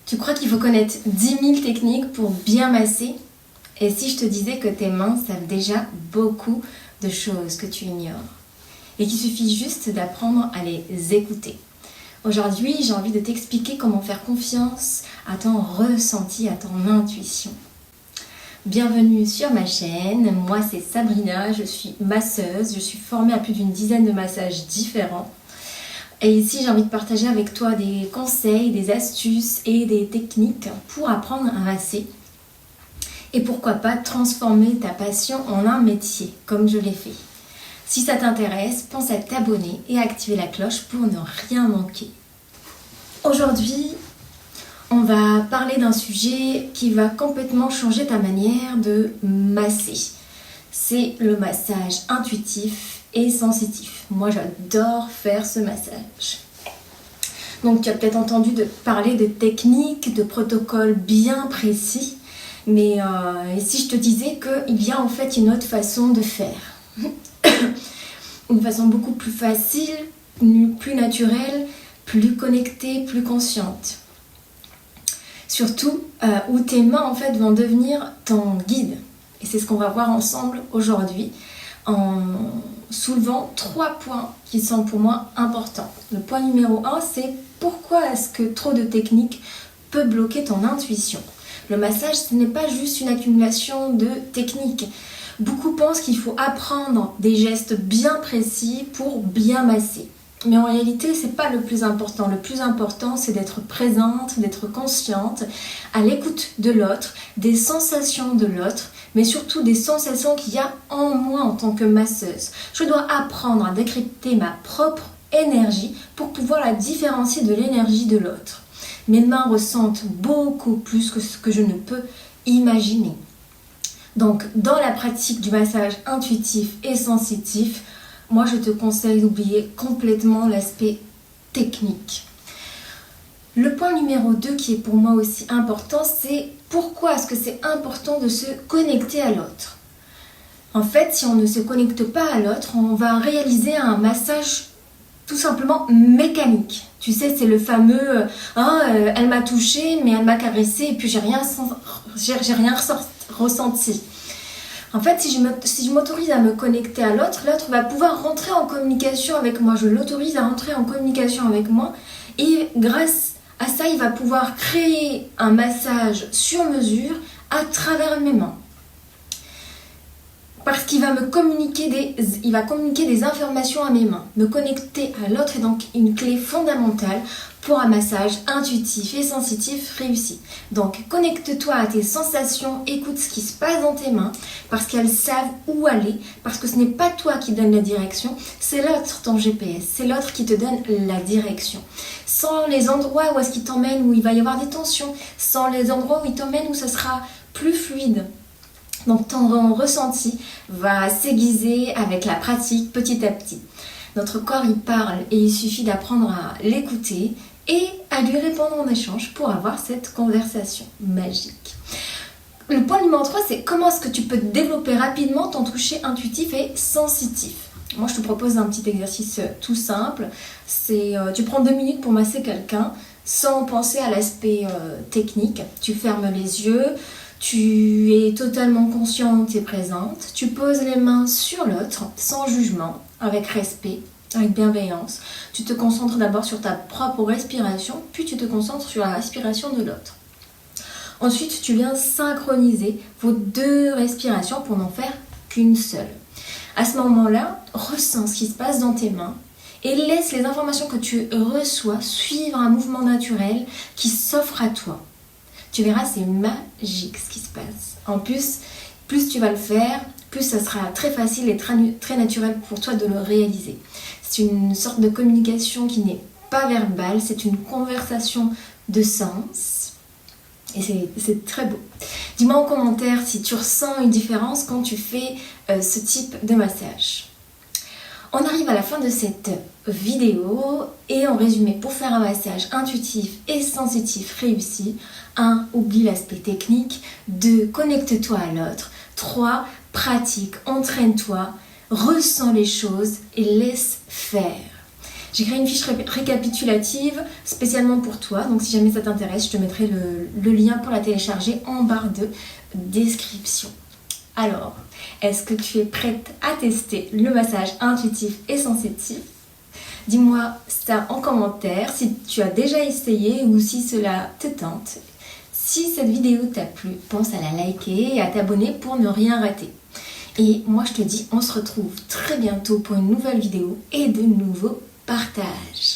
Tu crois qu'il faut connaître 10 000 techniques pour bien masser? Et si je te disais que tes mains savent déjà beaucoup de choses que tu ignores et qu'il suffit juste d'apprendre à les écouter? Aujourd'hui, j'ai envie de t'expliquer comment faire confiance à ton ressenti, à ton intuition. Bienvenue sur ma chaîne, moi c'est Sabrina, je suis masseuse, je suis formée à plus d'une dizaine de massages différents. Et ici, j'ai envie de partager avec toi des conseils, des astuces et des techniques pour apprendre à masser. Et pourquoi pas transformer ta passion en un métier, comme je l'ai fait. Si ça t'intéresse, pense à t'abonner et à activer la cloche pour ne rien manquer. Aujourd'hui, on va parler d'un sujet qui va complètement changer ta manière de masser. C'est le massage intuitif et sensitif. Moi, j'adore faire ce massage. Donc, tu as peut-être entendu parler de techniques, de protocoles bien précis. Mais et si je te disais qu'il y a en fait une autre façon de faire? Une façon beaucoup plus facile, plus naturelle, plus connectée, plus consciente. Surtout où tes mains en fait vont devenir ton guide. Et c'est ce qu'on va voir ensemble aujourd'hui en soulevant 3 points qui sont pour moi importants. Le point numéro 1, c'est pourquoi est-ce que trop de techniques peut bloquer ton intuition? Le massage, ce n'est pas juste une accumulation de techniques. Beaucoup pensent qu'il faut apprendre des gestes bien précis pour bien masser. Mais en réalité, ce n'est pas le plus important. Le plus important, c'est d'être présente, d'être consciente, à l'écoute de l'autre, des sensations de l'autre, mais surtout des sensations qu'il y a en moi en tant que masseuse. Je dois apprendre à décrypter ma propre énergie pour pouvoir la différencier de l'énergie de l'autre. Mes mains ressentent beaucoup plus que ce que je ne peux imaginer. Donc, dans la pratique du massage intuitif et sensitif, moi, je te conseille d'oublier complètement l'aspect technique. Le point numéro 2 qui est pour moi aussi important, c'est pourquoi est-ce que c'est important de se connecter à l'autre? En fait, si on ne se connecte pas à l'autre, on va réaliser un massage tout simplement mécanique. Tu sais, c'est le fameux elle m'a touché, mais elle m'a caressé et puis j'ai rien ressenti. En fait, si je m'autorise à me connecter à l'autre, l'autre va pouvoir rentrer en communication avec moi. Je l'autorise à rentrer en communication avec moi et grâce à ça, il va pouvoir créer un massage sur mesure à travers mes mains. Parce qu'il va communiquer des informations à mes mains. Me connecter à l'autre est donc une clé fondamentale pour un massage intuitif et sensitif réussi. Donc connecte-toi à tes sensations, écoute ce qui se passe dans tes mains, parce qu'elles savent où aller, parce que ce n'est pas toi qui donne la direction, c'est l'autre ton GPS, c'est l'autre qui te donne la direction. Sans les endroits où est-ce qu'il t'emmène, où il va y avoir des tensions, sans les endroits où il t'emmène, où ça sera plus fluide. Donc ton ressenti va s'aiguiser avec la pratique petit à petit. Notre corps il parle et il suffit d'apprendre à l'écouter et à lui répondre en échange pour avoir cette conversation magique. Le point numéro 3, c'est comment est-ce que tu peux développer rapidement ton toucher intuitif et sensitif. Moi je te propose un petit exercice tout simple. Tu prends 2 minutes pour masser quelqu'un sans penser à l'aspect technique. Tu fermes les yeux. Tu es totalement consciente et présente. Tu poses les mains sur l'autre, sans jugement, avec respect, avec bienveillance. Tu te concentres d'abord sur ta propre respiration, puis tu te concentres sur la respiration de l'autre. Ensuite, tu viens synchroniser vos 2 respirations pour n'en faire qu'une seule. À ce moment-là, ressens ce qui se passe dans tes mains et laisse les informations que tu reçois suivre un mouvement naturel qui s'offre à toi. Tu verras, c'est magique ce qui se passe. En plus tu vas le faire, plus ça sera très facile et très naturel pour toi de le réaliser. C'est une sorte de communication qui n'est pas verbale, c'est une conversation de sens. Et c'est très beau. Dis-moi en commentaire si tu ressens une différence quand tu fais ce type de massage. On arrive à la fin de cette vidéo et en résumé, pour faire un massage intuitif et sensitif réussi, 1. Oublie l'aspect technique. 2. Connecte-toi à l'autre. 3. Pratique, entraîne-toi, ressens les choses et laisse faire. J'ai créé une fiche récapitulative spécialement pour toi, donc si jamais ça t'intéresse, je te mettrai le lien pour la télécharger en barre de description. Alors, est-ce que tu es prête à tester le massage intuitif et sensitif? Dis-moi ça en commentaire si tu as déjà essayé ou si cela te tente. Si cette vidéo t'a plu, pense à la liker et à t'abonner pour ne rien rater. Et moi je te dis, on se retrouve très bientôt pour une nouvelle vidéo et de nouveaux partages.